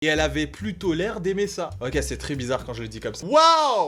Et elle avait plutôt l'air d'aimer ça. Ok, c'est très bizarre quand je le dis comme ça. Waouh!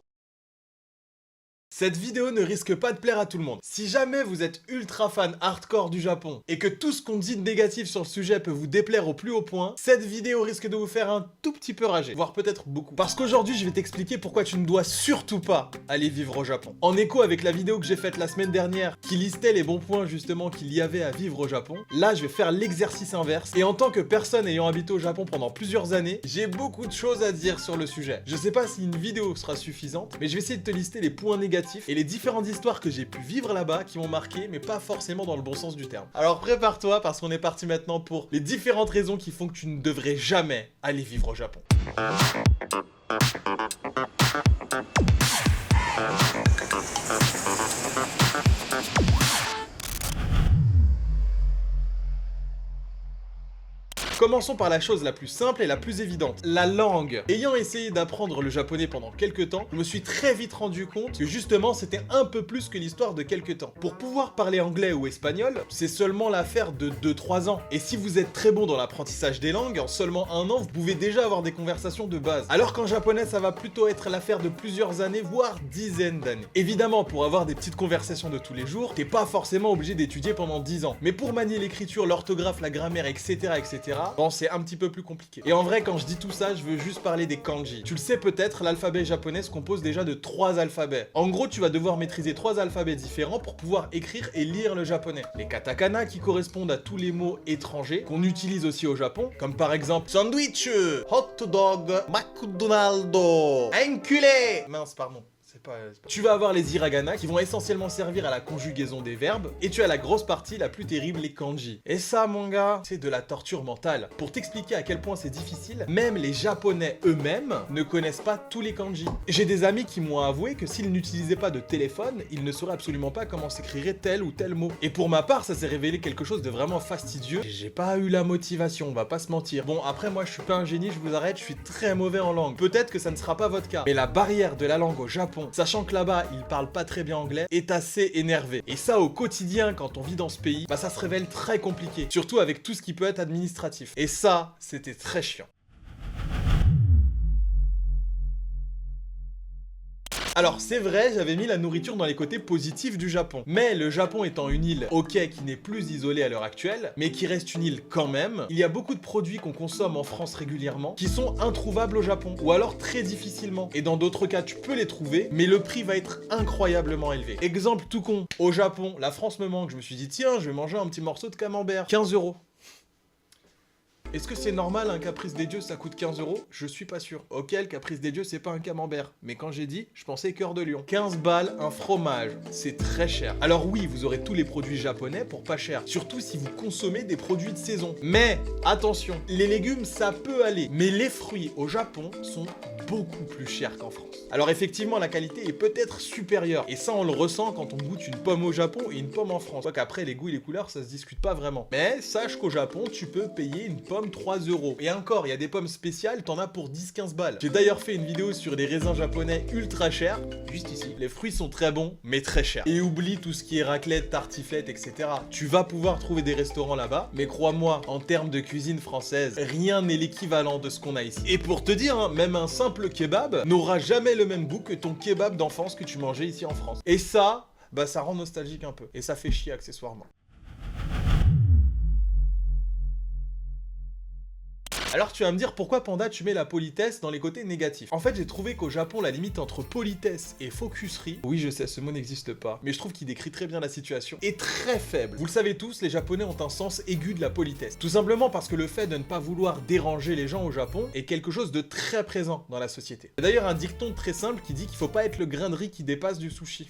Cette vidéo ne risque pas de plaire à tout le monde. Si jamais vous êtes ultra fan hardcore du Japon et que tout ce qu'on dit de négatif sur le sujet peut vous déplaire au plus haut point, cette vidéo risque de vous faire un tout petit peu rager, voire peut-être beaucoup. Parce qu'aujourd'hui, je vais t'expliquer pourquoi tu ne dois surtout pas aller vivre au Japon. En écho avec la vidéo que j'ai faite la semaine dernière, qui listait les bons points justement qu'il y avait à vivre au Japon, là je vais faire l'exercice inverse. Et en tant que personne ayant habité au Japon pendant plusieurs années, j'ai beaucoup de choses à dire sur le sujet. Je sais pas si une vidéo sera suffisante, mais je vais essayer de te lister les points négatifs et les différentes histoires que j'ai pu vivre là-bas qui m'ont marqué, mais pas forcément dans le bon sens du terme. Alors prépare-toi parce qu'on est parti maintenant pour les différentes raisons qui font que tu ne devrais jamais aller vivre au Japon. Commençons par la chose la plus simple et la plus évidente, la langue. Ayant essayé d'apprendre le japonais pendant quelques temps, je me suis très vite rendu compte que justement c'était un peu plus que l'histoire de quelques temps. Pour pouvoir parler anglais ou espagnol, c'est seulement l'affaire de 2-3 ans. Et si vous êtes très bon dans l'apprentissage des langues, en seulement 1 an, vous pouvez déjà avoir des conversations de base. Alors qu'en japonais, ça va plutôt être l'affaire de plusieurs années, voire dizaines d'années. Évidemment, pour avoir des petites conversations de tous les jours, t'es pas forcément obligé d'étudier pendant 10 ans. Mais pour manier l'écriture, l'orthographe, la grammaire, etc., bon, c'est un petit peu plus compliqué. Et en vrai, quand je dis tout ça, je veux juste parler des kanji. Tu le sais peut-être, l'alphabet japonais se compose déjà de 3 alphabets. En gros, tu vas devoir maîtriser 3 alphabets différents pour pouvoir écrire et lire le japonais. Les katakana qui correspondent à tous les mots étrangers qu'on utilise aussi au Japon, comme par exemple sandwich, hot dog, McDonald's, enculé. Mince, pardon. Tu vas avoir les hiragana qui vont essentiellement servir à la conjugaison des verbes, et tu as la grosse partie la plus terrible, les kanji. Et ça, mon gars, c'est de la torture mentale. Pour t'expliquer à quel point c'est difficile, même les japonais eux-mêmes ne connaissent pas tous les kanji. J'ai des amis qui m'ont avoué que s'ils n'utilisaient pas de téléphone, ils ne sauraient absolument pas comment s'écrirait tel ou tel mot. Et pour ma part, ça s'est révélé quelque chose de vraiment fastidieux. J'ai pas eu la motivation, on va pas se mentir. Bon, après moi je suis pas un génie, je vous arrête, je suis très mauvais en langue. Peut-être que ça ne sera pas votre cas. Mais la barrière de la langue au Japon, sachant que là-bas, ils parlent pas très bien anglais, est assez énervé. Et ça, au quotidien, quand on vit dans ce pays, bah ça se révèle très compliqué. Surtout avec tout ce qui peut être administratif. Et ça, c'était très chiant. Alors c'est vrai, j'avais mis la nourriture dans les côtés positifs du Japon. Mais le Japon étant une île, ok, qui n'est plus isolée à l'heure actuelle, mais qui reste une île quand même, il y a beaucoup de produits qu'on consomme en France régulièrement qui sont introuvables au Japon, ou alors très difficilement. Et dans d'autres cas, tu peux les trouver, mais le prix va être incroyablement élevé. Exemple tout con, au Japon, la France me manque, je me suis dit tiens, je vais manger un petit morceau de camembert, 15 €. Est-ce que c'est normal un caprice des dieux ça coûte 15 €? Je suis pas sûr. Ok, le caprice des dieux c'est pas un camembert. Mais quand j'ai dit, je pensais cœur de lion. 15 balles, un fromage. C'est très cher. Alors oui, vous aurez tous les produits japonais pour pas cher. Surtout si vous consommez des produits de saison. Mais attention, les légumes ça peut aller. Mais les fruits au Japon sont beaucoup plus chers qu'en France. Alors effectivement, la qualité est peut-être supérieure. Et ça, on le ressent quand on goûte une pomme au Japon et une pomme en France. Soit qu'après, les goûts et les couleurs, ça se discute pas vraiment. Mais sache qu'au Japon, tu peux payer une pomme 3 €. Et encore, il y a des pommes spéciales, t'en as pour 10-15 balles. J'ai d'ailleurs fait une vidéo sur des raisins japonais ultra chers, juste ici. Les fruits sont très bons, mais très chers. Et oublie tout ce qui est raclette, tartiflette, etc. Tu vas pouvoir trouver des restaurants là-bas, mais crois-moi, en termes de cuisine française, rien n'est l'équivalent de ce qu'on a ici. Et pour te dire, hein, même un simple kebab n'aura jamais le même goût que ton kebab d'enfance que tu mangeais ici en France. Et ça, bah ça rend nostalgique un peu. Et ça fait chier accessoirement. Alors tu vas me dire pourquoi Panda tu mets la politesse dans les côtés négatifs. En fait j'ai trouvé qu'au Japon la limite entre politesse et focuserie, oui je sais ce mot n'existe pas, mais je trouve qu'il décrit très bien la situation, est très faible. Vous le savez tous, les Japonais ont un sens aigu de la politesse. Tout simplement parce que le fait de ne pas vouloir déranger les gens au Japon est quelque chose de très présent dans la société. Il y a d'ailleurs un dicton très simple qui dit qu'il faut pas être le grain de riz qui dépasse du sushi.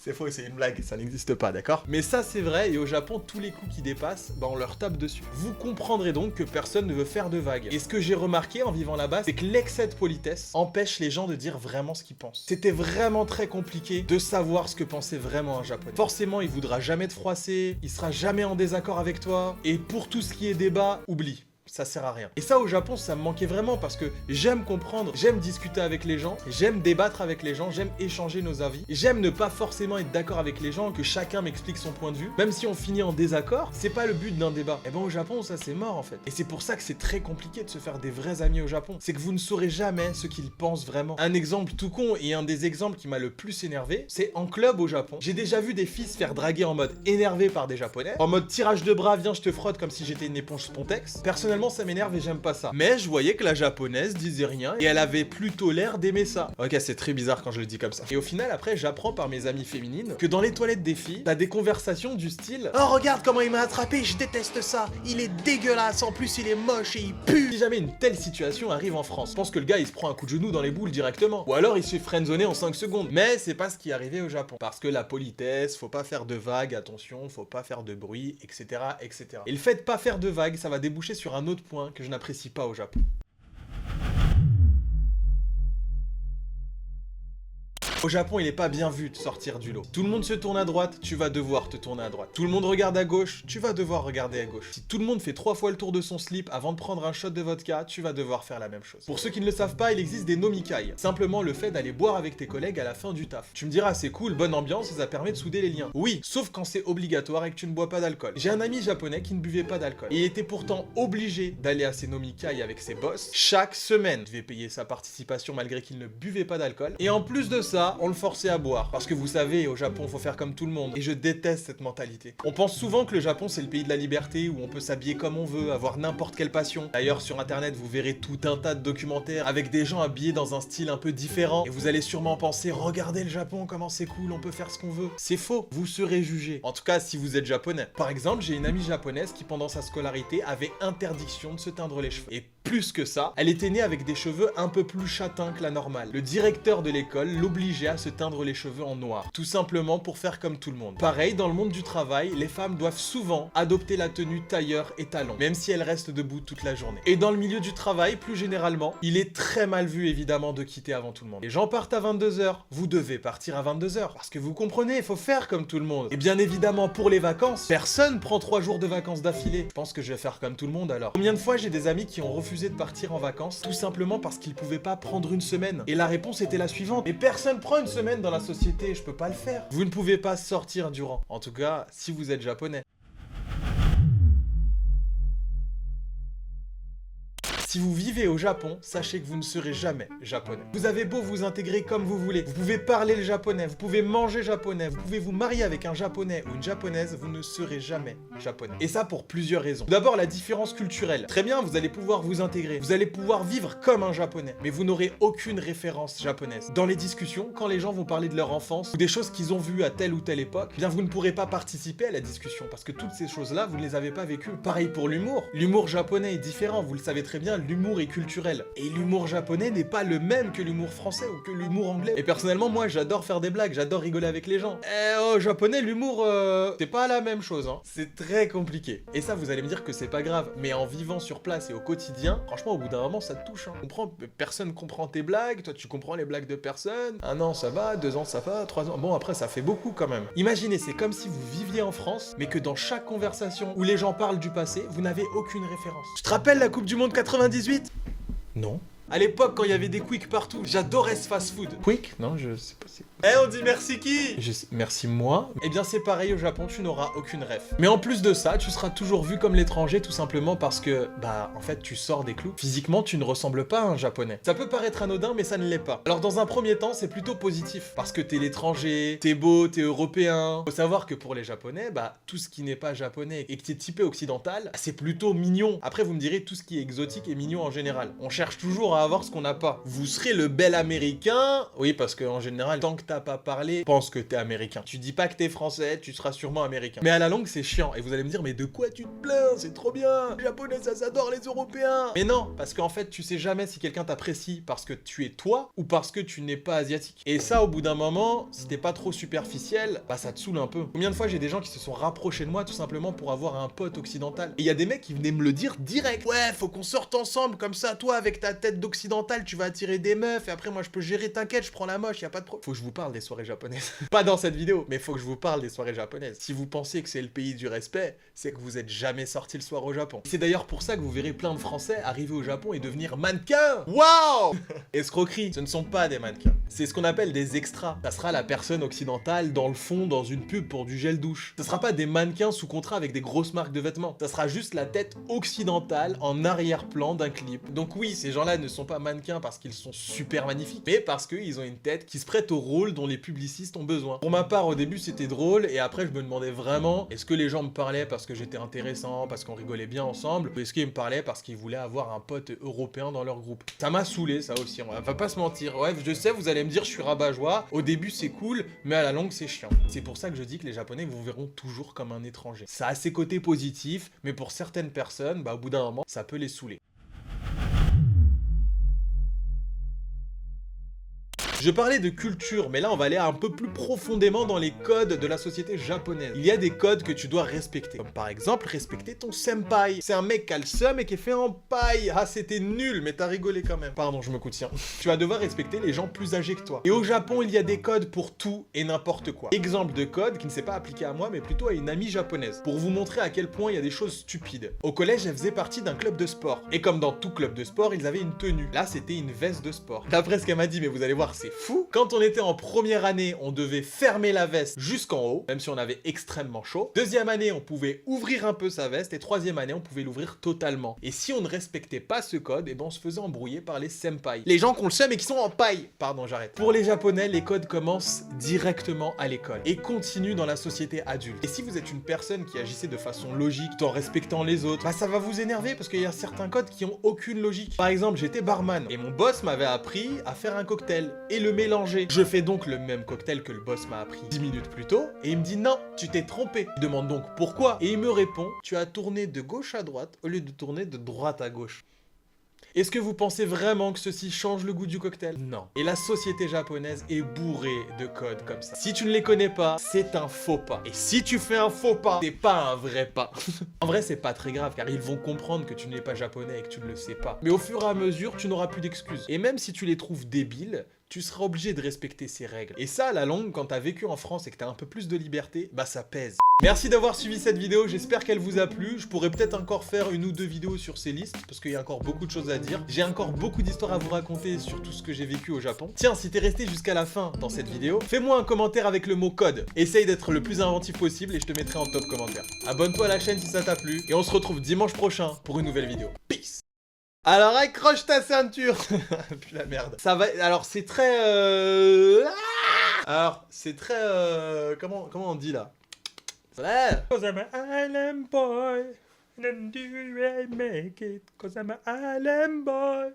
C'est faux, c'est une blague, ça n'existe pas, d'accord? Mais ça c'est vrai et au Japon tous les coups qui dépassent, bah on leur tape dessus. Vous comprendrez donc que personne ne veut faire de vagues. Et ce que j'ai remarqué en vivant là-bas, c'est que l'excès de politesse empêche les gens de dire vraiment ce qu'ils pensent. C'était vraiment très compliqué de savoir ce que pensait vraiment un Japonais. Forcément, il voudra jamais te froisser, il sera jamais en désaccord avec toi, et pour tout ce qui est débat, oublie. ça sert à rien. Et ça au Japon, ça me manquait vraiment parce que j'aime comprendre, j'aime discuter avec les gens, j'aime débattre avec les gens, j'aime échanger nos avis, j'aime ne pas forcément être d'accord avec les gens, que chacun m'explique son point de vue, même si on finit en désaccord, c'est pas le but d'un débat. Et ben au Japon, ça c'est mort en fait. Et c'est pour ça que c'est très compliqué de se faire des vrais amis au Japon. C'est que vous ne saurez jamais ce qu'ils pensent vraiment. Un exemple tout con et un des exemples qui m'a le plus énervé, c'est en club au Japon. J'ai déjà vu des filles se faire draguer en mode énervé par des Japonais, en mode tirage de bras, viens je te frotte comme si j'étais une éponge Spontex. Personnellement ça m'énerve et j'aime pas ça. Mais je voyais que la japonaise disait rien et elle avait plutôt l'air d'aimer ça. Ok, c'est très bizarre quand je le dis comme ça. Et au final après j'apprends par mes amies féminines que dans les toilettes des filles, t'as des conversations du style « Oh regarde comment il m'a attrapé, je déteste ça, il est dégueulasse, en plus il est moche et il pue !» Si jamais une telle situation arrive en France, je pense que le gars il se prend un coup de genou dans les boules directement. Ou alors il se fait friendzoner en 5 secondes. Mais c'est pas ce qui est arrivé au Japon. Parce que la politesse, faut pas faire de vagues, attention, faut pas faire de bruit, etc. etc. Et le fait de pas faire de vagues, ça va déboucher sur un autre point que je n'apprécie pas au Japon. Au Japon, il est pas bien vu de sortir du lot. Tout le monde se tourne à droite, tu vas devoir te tourner à droite. Tout le monde regarde à gauche, tu vas devoir regarder à gauche. Si tout le monde fait 3 fois le tour de son slip avant de prendre un shot de vodka, tu vas devoir faire la même chose. Pour ceux qui ne le savent pas, il existe des nomikai. Simplement le fait d'aller boire avec tes collègues à la fin du taf. Tu me diras, c'est cool, bonne ambiance et ça permet de souder les liens. Oui, sauf quand c'est obligatoire et que tu ne bois pas d'alcool. J'ai un ami japonais qui ne buvait pas d'alcool. Et il était pourtant obligé d'aller à ces nomikai avec ses boss chaque semaine. Il devait payer sa participation malgré qu'il ne buvait pas d'alcool. Et en plus de ça, on le forçait à boire. Parce que vous savez, au Japon, faut faire comme tout le monde. Et je déteste cette mentalité. On pense souvent que le Japon, c'est le pays de la liberté, où on peut s'habiller comme on veut, avoir n'importe quelle passion. D'ailleurs, sur internet, vous verrez tout un tas de documentaires avec des gens habillés dans un style un peu différent. Et vous allez sûrement penser, regardez le Japon, comment c'est cool, on peut faire ce qu'on veut. C'est faux, vous serez jugé. En tout cas, si vous êtes japonais. Par exemple, j'ai une amie japonaise qui, pendant sa scolarité, avait interdiction de se teindre les cheveux. Et plus que ça, elle était née avec des cheveux un peu plus châtains que la normale. Le directeur de l'école l'obligeait à se teindre les cheveux en noir, tout simplement pour faire comme tout le monde. Pareil, dans le monde du travail, les femmes doivent souvent adopter la tenue tailleur et talon, même si elles restent debout toute la journée. Et dans le milieu du travail, plus généralement, il est très mal vu évidemment de quitter avant tout le monde. Les gens partent à 22h, vous devez partir à 22h, parce que vous comprenez, il faut faire comme tout le monde. Et bien évidemment, pour les vacances, personne prend 3 jours de vacances d'affilée. Je pense que je vais faire comme tout le monde alors. Combien de fois j'ai des amis qui ont refusé de partir en vacances, tout simplement parce qu'ils pouvaient pas prendre une semaine. Et la réponse était la suivante: mais personne prend une semaine dans la société, je peux pas le faire. Vous ne pouvez pas sortir durant. En tout cas, si vous êtes japonais. Si vous vivez au Japon, sachez que vous ne serez jamais japonais. Vous avez beau vous intégrer comme vous voulez, vous pouvez parler le japonais, vous pouvez manger japonais, vous pouvez vous marier avec un japonais ou une japonaise, vous ne serez jamais japonais. Et ça pour plusieurs raisons. D'abord, la différence culturelle. Très bien, vous allez pouvoir vous intégrer, vous allez pouvoir vivre comme un japonais, mais vous n'aurez aucune référence japonaise. Dans les discussions, quand les gens vont parler de leur enfance ou des choses qu'ils ont vues à telle ou telle époque, eh bien vous ne pourrez pas participer à la discussion parce que toutes ces choses-là, vous ne les avez pas vécues. Pareil pour l'humour. L'humour japonais est différent, vous le savez très bien. L'humour est culturel. Et l'humour japonais n'est pas le même que l'humour français ou que l'humour anglais. Et personnellement, moi, j'adore faire des blagues, j'adore rigoler avec les gens. Et au japonais, l'humour, c'est pas la même chose, hein. C'est très compliqué. Et ça, vous allez me dire que c'est pas grave. Mais en vivant sur place et au quotidien, franchement, au bout d'un moment, ça te touche, hein. Personne comprend tes blagues, toi, tu comprends les blagues de personne. 1 an, ça va, 2 ans, ça va, 3 ans... Bon, après, ça fait beaucoup quand même. Imaginez, c'est comme si vous viviez en France, mais que dans chaque conversation où les gens parlent du passé, vous n'avez aucune référence. Tu te rappelles la Coupe du Monde 98 ? Non. À l'époque, quand il y avait des Quick partout, j'adorais ce fast-food. Quick? Non, je sais pas si... On dit merci qui? Merci moi. Eh bien, c'est pareil au Japon, tu n'auras aucune ref. Mais en plus de ça, tu seras toujours vu comme l'étranger tout simplement parce que, en fait, tu sors des clous. Physiquement, tu ne ressembles pas à un japonais. Ça peut paraître anodin, mais ça ne l'est pas. Alors, dans un premier temps, c'est plutôt positif. Parce que t'es l'étranger, t'es beau, t'es européen. Faut savoir que pour les japonais, tout ce qui n'est pas japonais et que t'es typé occidental, c'est plutôt mignon. Après, vous me direz, tout ce qui est exotique est mignon en général. On cherche toujours à avoir ce qu'on n'a pas. Vous serez le bel américain. Oui, parce qu'en général, tant que t'as pas parlé, pense que t'es américain. Tu dis pas que t'es français, tu seras sûrement américain. Mais à la longue, c'est chiant. Et vous allez me dire, mais de quoi tu te plains? C'est trop bien. Les japonais, ça s'adore, les européens. Mais non, parce qu'en fait, tu sais jamais si quelqu'un t'apprécie parce que tu es toi ou parce que tu n'es pas asiatique. Et ça, au bout d'un moment, si t'es pas trop superficiel, ça te saoule un peu. Combien de fois j'ai des gens qui se sont rapprochés de moi tout simplement pour avoir un pote occidental. Et il y a des mecs qui venaient me le dire direct. Ouais, faut qu'on sorte ensemble, comme ça, toi, avec ta tête d'occidental, tu vas attirer des meufs, et après, moi, je peux gérer, t'inquiète, je prends la moche, y a pas de problème. Faut que je vous parle parle des soirées japonaises. Pas dans cette vidéo, mais faut que je vous parle des soirées japonaises. Si vous pensez que c'est le pays du respect, c'est que vous êtes jamais sorti le soir au Japon. C'est d'ailleurs pour ça que vous verrez plein de Français arriver au Japon et devenir mannequins. Waouh! Escroquerie, ce ne sont pas des mannequins. C'est ce qu'on appelle des extras. Ça sera la personne occidentale dans le fond dans une pub pour du gel douche. Ça sera pas des mannequins sous contrat avec des grosses marques de vêtements. Ça sera juste la tête occidentale en arrière-plan d'un clip. Donc oui, ces gens-là ne sont pas mannequins parce qu'ils sont super magnifiques, mais parce qu'ils ont une tête qui se prête au rôle dont les publicistes ont besoin. Pour ma part, au début, c'était drôle, et après, je me demandais vraiment, est-ce que les gens me parlaient parce que j'étais intéressant, parce qu'on rigolait bien ensemble, ou est-ce qu'ils me parlaient parce qu'ils voulaient avoir un pote européen dans leur groupe? Ça m'a saoulé, ça aussi, on va pas se mentir. Ouais, je sais, vous allez me dire, je suis rabat-joie, au début, c'est cool, mais à la longue, c'est chiant. C'est pour ça que je dis que les Japonais vous verront toujours comme un étranger. Ça a ses côtés positifs, mais pour certaines personnes, bah, au bout d'un moment, ça peut les saouler. Je parlais de culture, mais là on va aller un peu plus profondément dans les codes de la société japonaise. Il y a des codes que tu dois respecter, comme par exemple respecter ton senpai. C'est un mec qui a le seum et qui est fait en paille. Ah, c'était nul, mais t'as rigolé quand même. Pardon, je me coutiens. Tu vas devoir respecter les gens plus âgés que toi. Et au Japon, il y a des codes pour tout et n'importe quoi. Exemple de code qui ne s'est pas appliqué à moi, mais plutôt à une amie japonaise, pour vous montrer à quel point il y a des choses stupides. Au collège, elle faisait partie d'un club de sport. Et comme dans tout club de sport, ils avaient une tenue. Là, c'était une veste de sport. D'après ce qu'elle m'a dit, mais vous allez voir, c'est fou. Quand on était en première année, on devait fermer la veste jusqu'en haut, même si on avait extrêmement chaud. Deuxième année, on pouvait ouvrir un peu sa veste, et troisième année, on pouvait l'ouvrir totalement. Et si on ne respectait pas ce code, eh ben on se faisait embrouiller par les senpai. Les gens qui ont le seum et qui sont en paille. Pardon, j'arrête. Pour les Japonais, les codes commencent directement à l'école et continuent dans la société adulte. Et si vous êtes une personne qui agissait de façon logique, tout en respectant les autres, bah ça va vous énerver parce qu'il y a certains codes qui ont aucune logique. Par exemple, j'étais barman et mon boss m'avait appris à faire un cocktail et le mélanger. Je fais donc le même cocktail que le boss m'a appris 10 minutes plus tôt et il me dit non, tu t'es trompé. Je demande donc pourquoi et il me répond, tu as tourné de gauche à droite au lieu de tourner de droite à gauche. Est-ce que vous pensez vraiment que ceci change le goût du cocktail? Non. Et la société japonaise est bourrée de codes comme ça. Si tu ne les connais pas, c'est un faux pas. Et si tu fais un faux pas, c'est pas un vrai pas. En vrai, c'est pas très grave, car ils vont comprendre que tu n'es pas japonais et que tu ne le sais pas. Mais au fur et à mesure, tu n'auras plus d'excuses. Et même si tu les trouves débiles, tu seras obligé de respecter ces règles. Et ça, à la longue, quand t'as vécu en France et que t'as un peu plus de liberté, bah ça pèse. Merci d'avoir suivi cette vidéo, j'espère qu'elle vous a plu. Je pourrais peut-être encore faire une ou deux vidéos sur ces listes, parce qu'il y a encore beaucoup de choses à dire. J'ai encore beaucoup d'histoires à vous raconter sur tout ce que j'ai vécu au Japon. Tiens, si t'es resté jusqu'à la fin dans cette vidéo, fais-moi un commentaire avec le mot code. Essaye d'être le plus inventif possible et je te mettrai en top commentaire. Abonne-toi à la chaîne si ça t'a plu, et on se retrouve dimanche prochain pour une nouvelle vidéo. Peace! Alors accroche ta ceinture. Puis la merde. Ça va. Alors c'est très. Alors c'est très. Comment on dit là? Ouais. Cause I'm an island boy. And do I make it? Cause I'm an island boy.